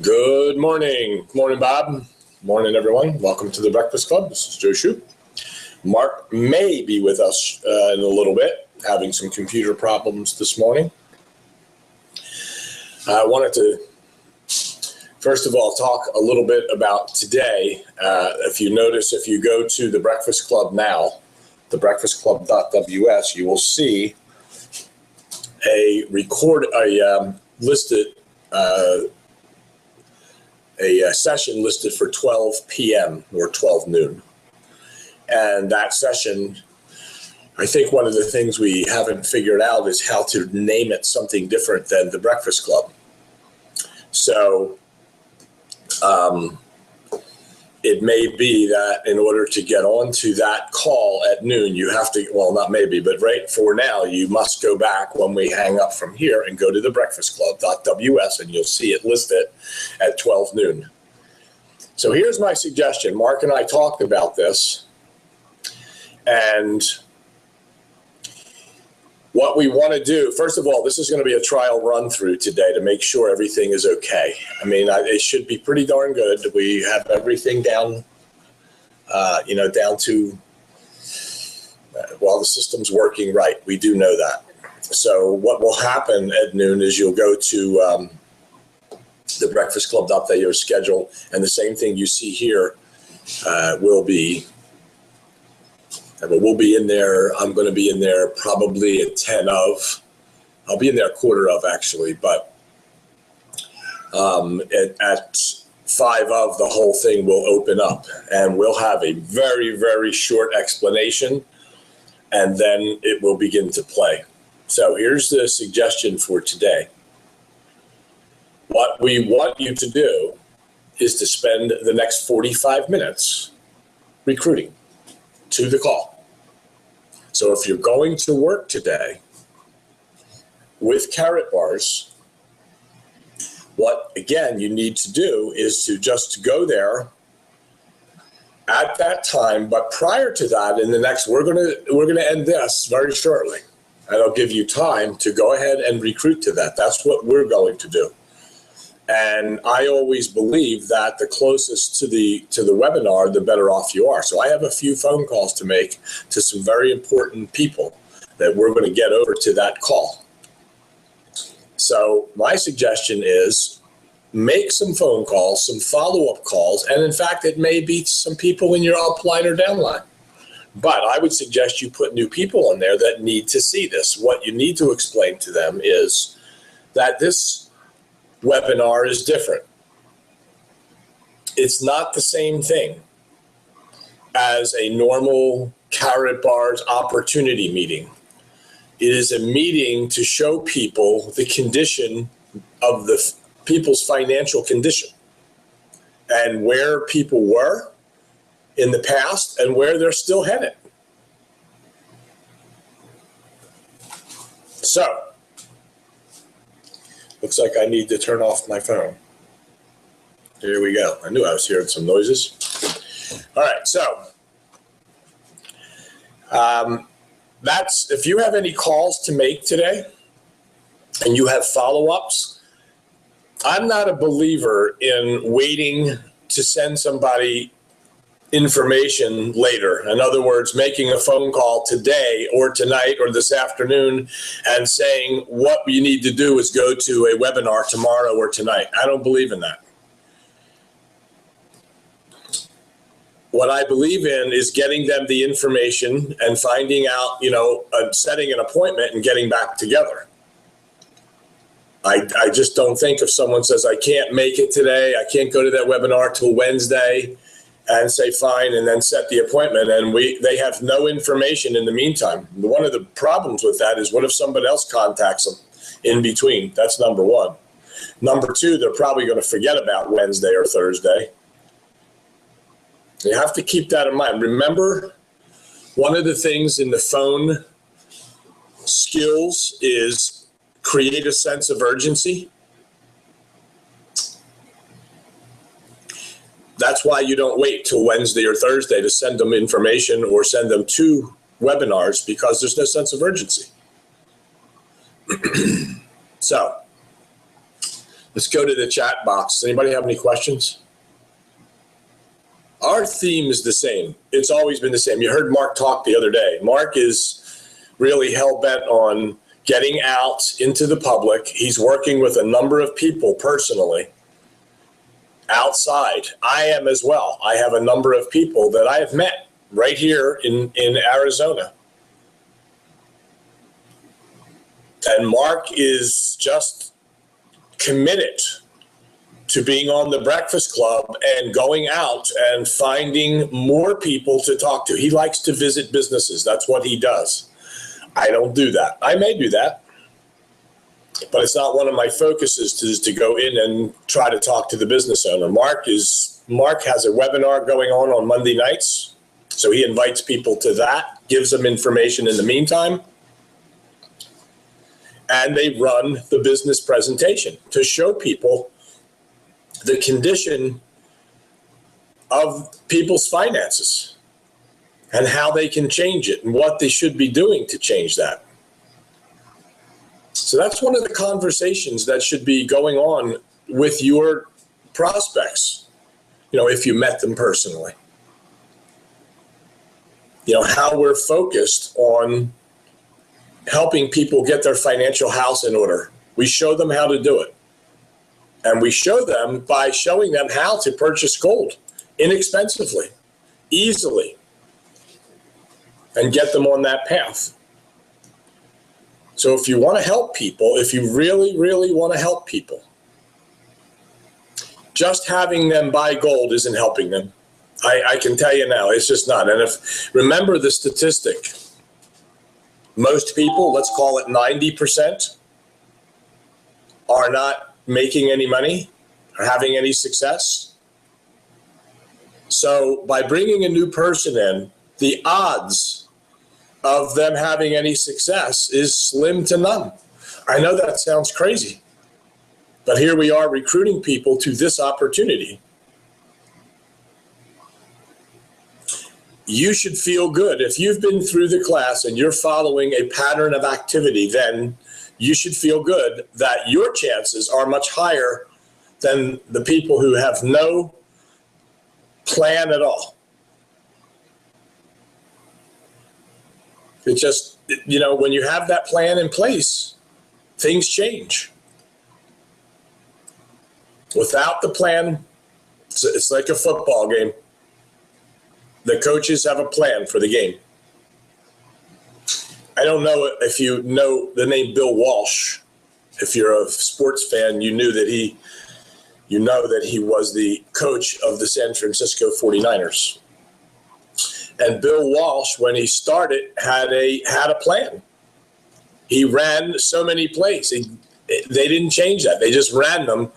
Good morning. Morning, Bob. Morning, everyone. Welcome to the Breakfast Club. This is Joe Shoup. Mark may be with us in a little bit, having some computer problems this morning. I wanted to, first of all, talk a little bit about today. If you notice, if you go to the Breakfast Club now, thebreakfastclub.ws, you will see a session listed for 12 p.m. or 12 noon. And that session, I think one of the things we haven't figured out is how to name it something different than the Breakfast Club. So it may be that in order to get onto that call at noon, you have to, well, not maybe, but right for now, you must go back when we hang up from here and go to the breakfastclub.ws, and you'll see it listed at 12 noon. So here's my suggestion. Mark and I talked about this, and what we want to do, first of all, this is going to be a trial run through today to make sure everything is okay. I mean, it should be pretty darn good. We have everything down, down to, the system's working right. We do know that. So what will happen at noon is you'll go to the Breakfast Club update your schedule, and the same thing you see here will be. But we'll be in there. I'm going to be in there probably at 10 of. I'll be in there quarter of, actually, but at 5 of, the whole thing will open up, and we'll have a very, very short explanation, and then it will begin to play. So here's the suggestion for today. What we want you to do is to spend the next 45 minutes recruiting to the call. So if you're going to work today with carrot bars, what, again, you need to do is to just go there at that time. But prior to that, in the next, we're gonna end this very shortly, and I'll give you time to go ahead and recruit to that. That's what we're going to do. And I always believe that the closest to the webinar, the better off you are. So I have a few phone calls to make to some very important people that we're going to get over to that call. So my suggestion is make some phone calls, some follow-up calls, and in fact, it may be some people in your upline or downline. But I would suggest you put new people in there that need to see this. What you need to explain to them is that this webinar is different. It's not the same thing as a normal carrot bars opportunity meeting. It is a meeting to show people the condition of the people's financial condition and where people were in the past and where they're still headed. So, looks like I need to turn off my phone. Here we go. I knew I was hearing some noises. All right, so that's, if you have any calls to make today and you have follow-ups, I'm not a believer in waiting to send somebody information later. In other words, making a phone call today or tonight or this afternoon and saying what you need to do is go to a webinar tomorrow or tonight. I don't believe in that. What I believe in is getting them the information and finding out, setting an appointment and getting back together. I just don't think if someone says, I can't make it today, I can't go to that webinar till Wednesday, and say fine, and then set the appointment, and they have no information in the meantime. One of the problems with that is what if somebody else contacts them in between? That's number one. Number two, they're probably going to forget about Wednesday or Thursday. You have to keep that in mind. Remember, one of the things in the phone skills is create a sense of urgency. That's why you don't wait till Wednesday or Thursday to send them information or send them to webinars, because there's no sense of urgency. So Let's go to the chat box. Does anybody have any questions? Our theme is the same. It's always been the same. You heard Mark talk the other day. Mark is really hell-bent on getting out into the public. He's working with a number of people personally outside. I am as well. I have a number of people that I have met right here in Arizona. And Mark is just committed to being on the Breakfast Club and going out and finding more people to talk to. He likes to visit businesses. That's what he does. I don't do that. I may do that, but it's not one of my focuses to go in and try to talk to the business owner. Mark has a webinar going on Monday nights. So he invites people to that, gives them information in the meantime, and they run the business presentation to show people the condition of people's finances and how they can change it and what they should be doing to change that. So that's one of the conversations that should be going on with your prospects, if you met them personally. How we're focused on helping people get their financial house in order. We show them how to do it. And we show them by showing them how to purchase gold inexpensively, easily, and get them on that path. So if you want to help people, if you really, really want to help people, just having them buy gold isn't helping them. I can tell you now, it's just not. And remember the statistic, most people, let's call it 90%, are not making any money or having any success. So by bringing a new person in, the odds of them having any success is slim to none. I know that sounds crazy, but here we are recruiting people to this opportunity. You should feel good. If you've been through the class and you're following a pattern of activity, then you should feel good that your chances are much higher than the people who have no plan at all. It just, when you have that plan in place, things change. Without the plan, it's like a football game. The coaches have a plan for the game. I don't know if you know the name Bill Walsh. If you're a sports fan, you know that he was the coach of the San Francisco 49ers. And Bill Walsh, when he started, had a plan. He ran so many plays. They didn't change that. They just ran them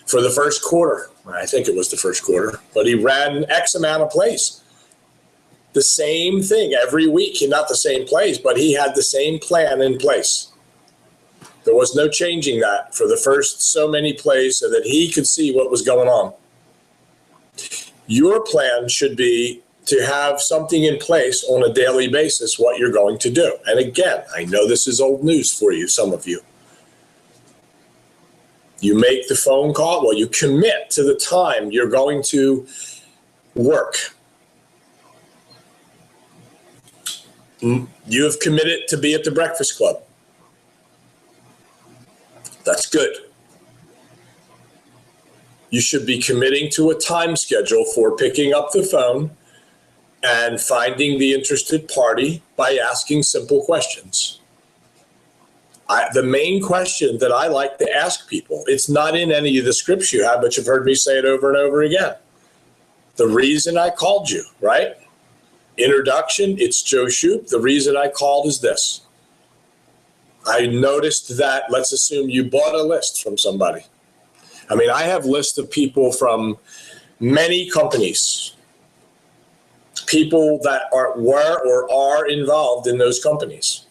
for the first quarter. I think it was the first quarter, but he ran X amount of plays. The same thing every week, not the same plays, but he had the same plan in place. There was no changing that for the first so many plays so that he could see what was going on. Your plan should be to have something in place on a daily basis, what you're going to do. And again, I know this is old news for you, some of you. You make the phone call, well, you commit to the time you're going to work. You have committed to be at the Breakfast Club. That's good. You should be committing to a time schedule for picking up the phone and finding the interested party by asking simple questions. The main question that I like to ask people, it's not in any of the scripts you have, but you've heard me say it over and over again. The reason I called you, right? Introduction, it's Joe Shoup. The reason I called is this. I noticed that, let's assume you bought a list from somebody. I have lists of people from many companies, people that were or are involved in those companies,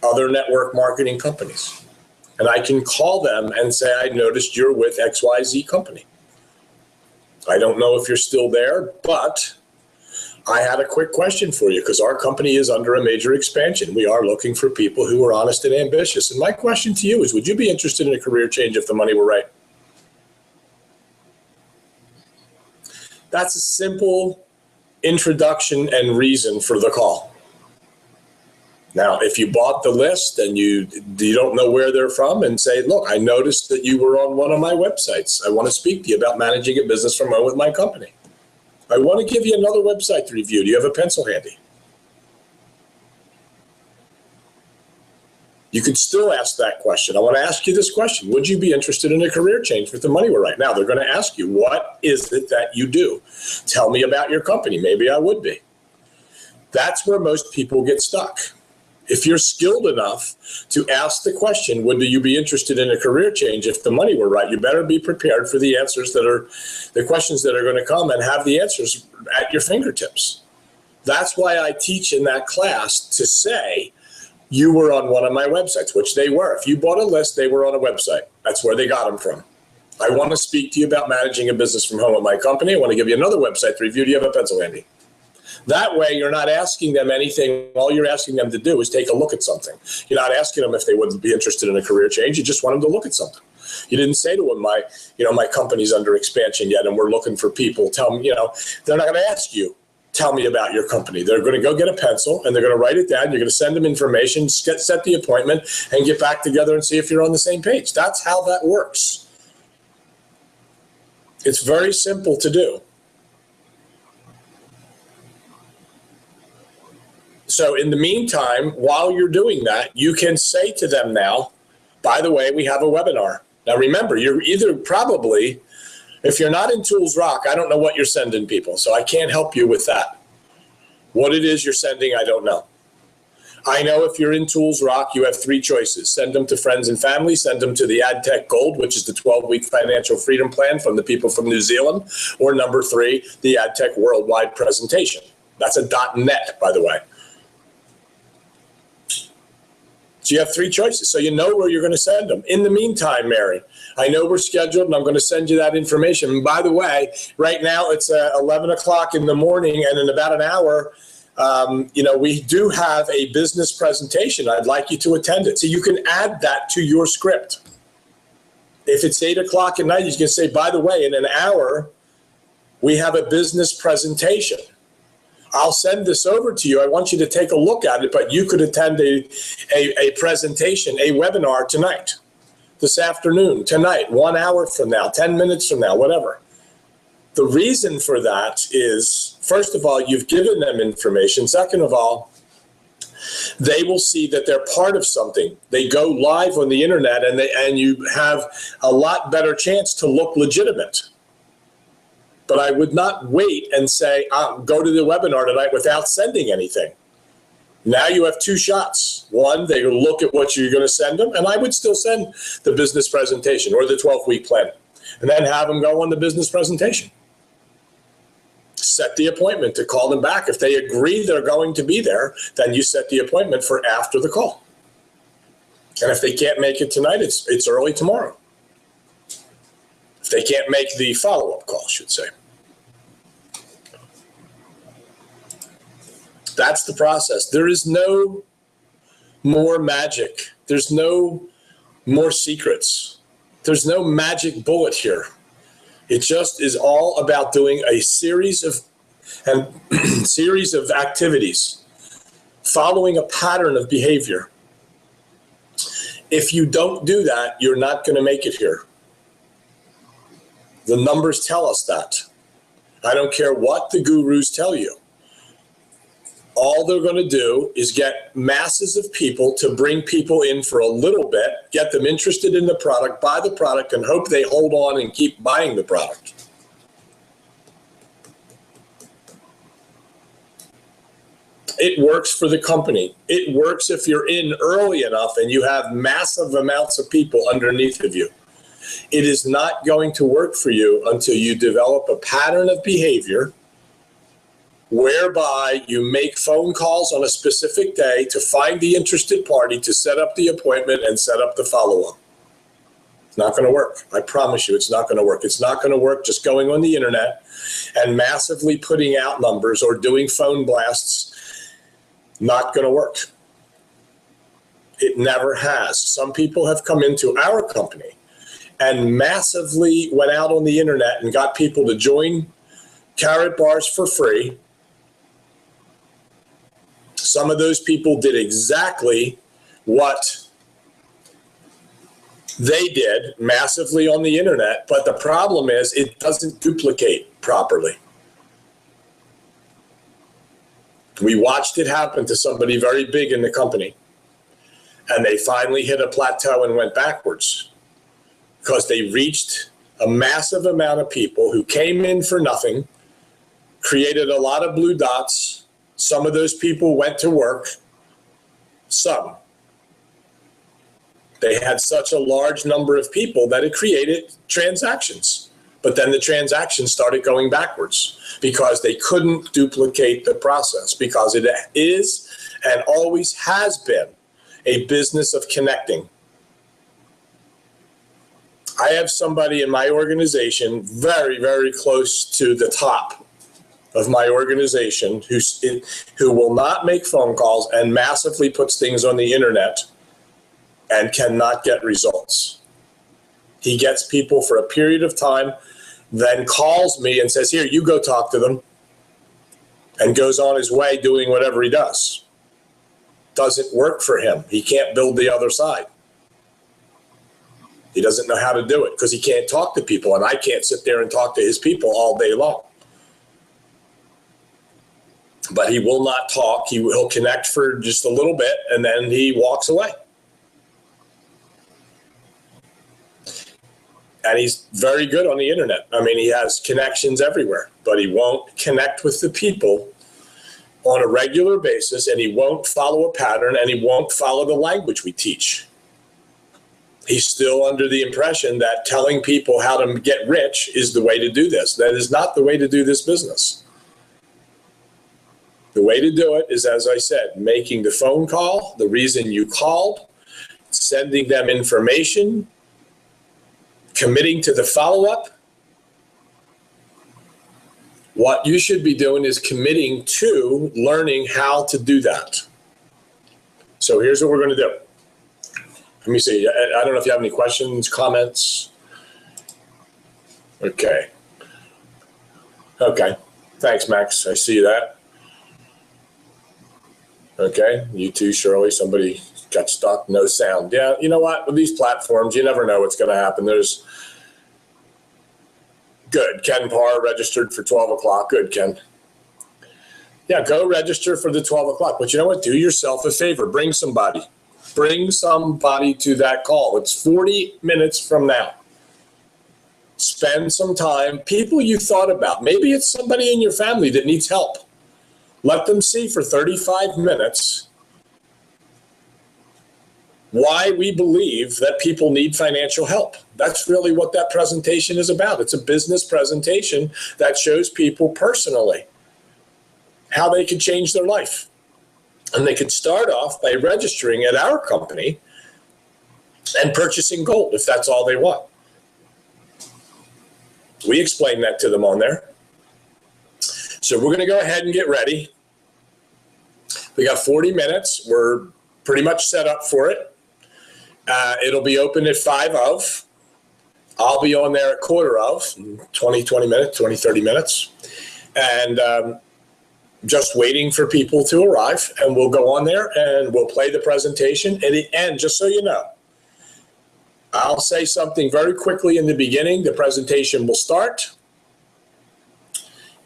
other network marketing companies. And I can call them and say, I noticed you're with XYZ company. I don't know if you're still there, but I had a quick question for you because our company is under a major expansion. We are looking for people who are honest and ambitious. And my question to you is, would you be interested in a career change if the money were right? That's a simple introduction and reason for the call. Now, if you bought the list and you don't know where they're from, and say, look, I noticed that you were on one of my websites. I want to speak to you about managing a business from home with my company. I want to give you another website to review. Do you have a pencil handy? You could still ask that question. I want to ask you this question. Would you be interested in a career change with the money we're right now? They're going to ask you, what is it that you do? Tell me about your company. Maybe I would be. That's where most people get stuck. If you're skilled enough to ask the question, would you be interested in a career change if the money were right, you better be prepared for the answers that are, the questions that are going to come, and have the answers at your fingertips. That's why I teach in that class to say, you were on one of my websites, which they were. If you bought a list, they were on a website. That's where they got them from. I want to speak to you about managing a business from home at my company. I want to give you another website to review. Do you have a pencil handy? That way, you're not asking them anything. All you're asking them to do is take a look at something. You're not asking them if they would be interested in a career change. You just want them to look at something. You didn't say to them, my company's under expansion yet, and we're looking for people. Tell them, they're not going to ask you, tell me about your company. They're going to go get a pencil and they're going to write it down. You're going to send them information, set the appointment, and get back together and see if you're on the same page. That's how that works. It's very simple to do. So in the meantime, while you're doing that, you can say to them now, by the way, we have a webinar. Now remember, you're either probably, if you're not in Tools Rock, I don't know what you're sending people, so I can't help you with that. What it is you're sending, I don't know. I know if you're in Tools Rock, you have three choices. Send them to friends and family, send them to the AdTech Gold, which is the 12-week financial freedom plan from the people from New Zealand, or number 3, the AdTech Worldwide presentation. That's a .net, by the way. So you have three choices, so you know where you're going to send them. In the meantime, Mary, I know we're scheduled, and I'm going to send you that information. And by the way, right now it's 11 o'clock in the morning, and in about an hour, we do have a business presentation. I'd like you to attend it. So you can add that to your script. If it's 8 o'clock at night, you can say, by the way, in an hour, we have a business presentation. I'll send this over to you. I want you to take a look at it, but you could attend a presentation, a webinar tonight, this afternoon, tonight, 1 hour from now, 10 minutes from now, whatever. The reason for that is, first of all, you've given them information. Second of all, they will see that they're part of something. They go live on the internet, and you have a lot better chance to look legitimate. But I would not wait and say, go to the webinar tonight without sending anything. Now you have two shots. One, they look at what you're going to send them, and I would still send the business presentation or the 12-week plan, and then have them go on the business presentation. Set the appointment to call them back. If they agree they're going to be there, then you set the appointment for after the call. And if they can't make it tonight, it's early tomorrow. If they can't make the follow-up call, I should say. That's the process. There is no more magic. There's no more secrets. There's no magic bullet here. It just is all about doing a series of activities, following a pattern of behavior. If you don't do that, you're not going to make it here. The numbers tell us that. I don't care what the gurus tell you. All they're going to do is get masses of people to bring people in for a little bit, get them interested in the product, buy the product, and hope they hold on and keep buying the product. It works for the company. It works if you're in early enough and you have massive amounts of people underneath of you. It is not going to work for you until you develop a pattern of behavior whereby you make phone calls on a specific day to find the interested party, to set up the appointment and set up the follow-up. It's not going to work. I promise you it's not going to work. It's not going to work just going on the internet and massively putting out numbers or doing phone blasts. Not going to work. It never has. Some people have come into our company and massively went out on the internet and got people to join carrot bars for free. Some of those people did exactly what they did massively on the internet, but the problem is it doesn't duplicate properly. We watched it happen to somebody very big in the company, and they finally hit a plateau and went backwards because they reached a massive amount of people who came in for nothing, created a lot of blue dots. Some of those people went to work, some. They had such a large number of people that it created transactions. But then the transactions started going backwards because they couldn't duplicate the process, because it is and always has been a business of connecting. I have somebody in my organization very, very close to the top of my organization who will not make phone calls and massively puts things on the internet and cannot get results. He gets people for a period of time, then calls me and says, here, you go talk to them, and goes on his way doing whatever he does. Doesn't work for him. He can't build the other side. He doesn't know how to do it because he can't talk to people, and I can't sit there and talk to his people all day long. But he will not talk. He'll connect for just a little bit, and then he walks away. And he's very good on the internet. I mean, he has connections everywhere, but he won't connect with the people on a regular basis, and he won't follow a pattern, and he won't follow the language we teach. He's still under the impression that telling people how to get rich is the way to do this. That is not the way to do this business. The way to do it is, as I said, making the phone call, the reason you called, sending them information, committing to the follow-up. What you should be doing is committing to learning how to do that. So here's what we're going to do. Let me see. I don't know if you have any questions, comments. Okay. Okay. Thanks, Max. I see that. Okay. You too, Shirley. Somebody got stuck. No sound. Yeah. You know what? With these platforms, you never know what's going to happen. There's good. Ken Parr registered for 12 o'clock. Good, Ken. Yeah, go register for the 12 o'clock. But you know what? Do yourself a favor. Bring somebody. Bring somebody to that call. It's 40 minutes from now. Spend some time. People you thought about. Maybe it's somebody in your family that needs help. Let them see for 35 minutes why we believe that people need financial help. That's really what that presentation is about. It's a business presentation that shows people personally how they can change their life. And they could start off by registering at our company and purchasing gold if that's all they want. We explain that to them on there. So we're going to go ahead and get ready. We got 40 minutes. We're pretty much set up for it. It'll be open at 5 of. I'll be on there at 1/4 of, 20 minutes, 30 minutes. And just waiting for people to arrive. And we'll go on there and we'll play the presentation. At the end, just so you know, I'll say something very quickly in the beginning. The presentation will start.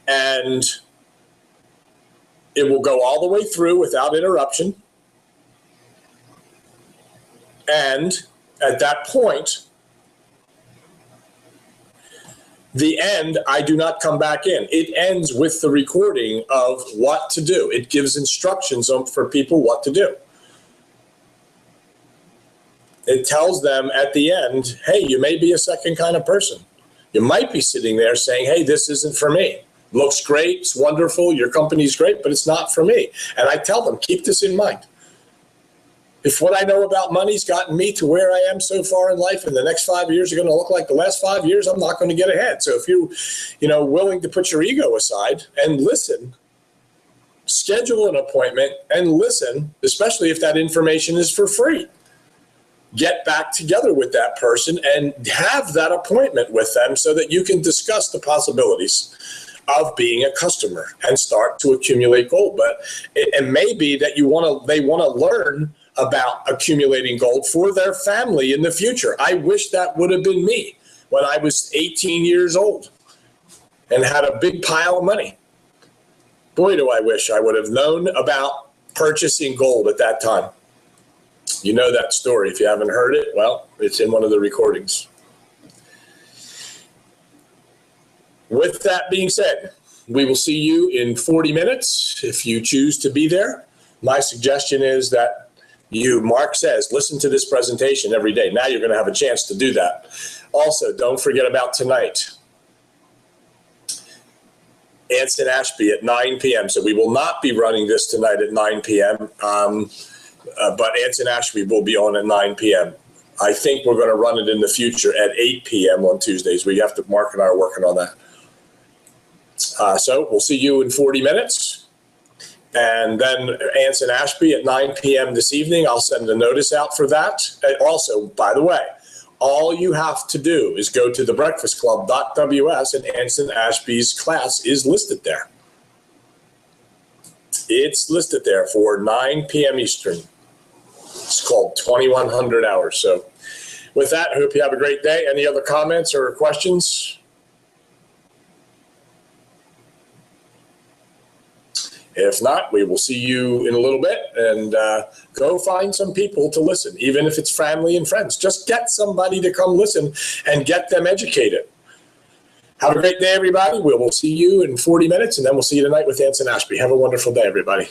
And it will go all the way through without interruption. And at that point, the end, I do not come back in. It ends with the recording of what to do. It gives instructions for people what to do. It tells them at the end, hey, you may be a second kind of person. You might be sitting there saying, hey, this isn't for me. Looks great, it's wonderful, your company's great, but it's not for me. And I tell them, keep this in mind. If what I know about money's gotten me to where I am so far in life, and the next 5 years are going to look like the last 5 years, I'm not going to get ahead. So if you're willing to put your ego aside and listen, schedule an appointment and listen, especially if that information is for free. Get back together with that person and have that appointment with them so that you can discuss the possibilities of being a customer and start to accumulate gold. But it may be that they want to learn about accumulating gold for their family in the future. I wish that would have been me when I was 18 years old and had a big pile of money. Boy, do I wish I would have known about purchasing gold at that time. You know that story. If you haven't heard it, well, it's in one of the recordings. With that being said, we will see you in 40 minutes if you choose to be there. My suggestion is that Mark says, listen to this presentation every day. Now you're going to have a chance to do that. Also, don't forget about tonight. Anson Ashby at 9 p.m. So we will not be running this tonight at 9 p.m., but Anson Ashby will be on at 9 p.m. I think we're going to run it in the future at 8 p.m. on Tuesdays. Mark and I are working on that. So we'll see you in 40 minutes. And then Anson Ashby at 9 p.m. this evening. I'll send a notice out for that. And also, by the way, all you have to do is go to thebreakfastclub.ws and Anson Ashby's class is listed there. It's listed there for 9 p.m. Eastern. It's called 2100 hours. So with that, I hope you have a great day. Any other comments or questions? If not, we will see you in a little bit, and go find some people to listen, even if it's family and friends. Just get somebody to come listen and get them educated. Have a great day, everybody. We will see you in 40 minutes, and then we'll see you tonight with Anson Ashby. Have a wonderful day, everybody.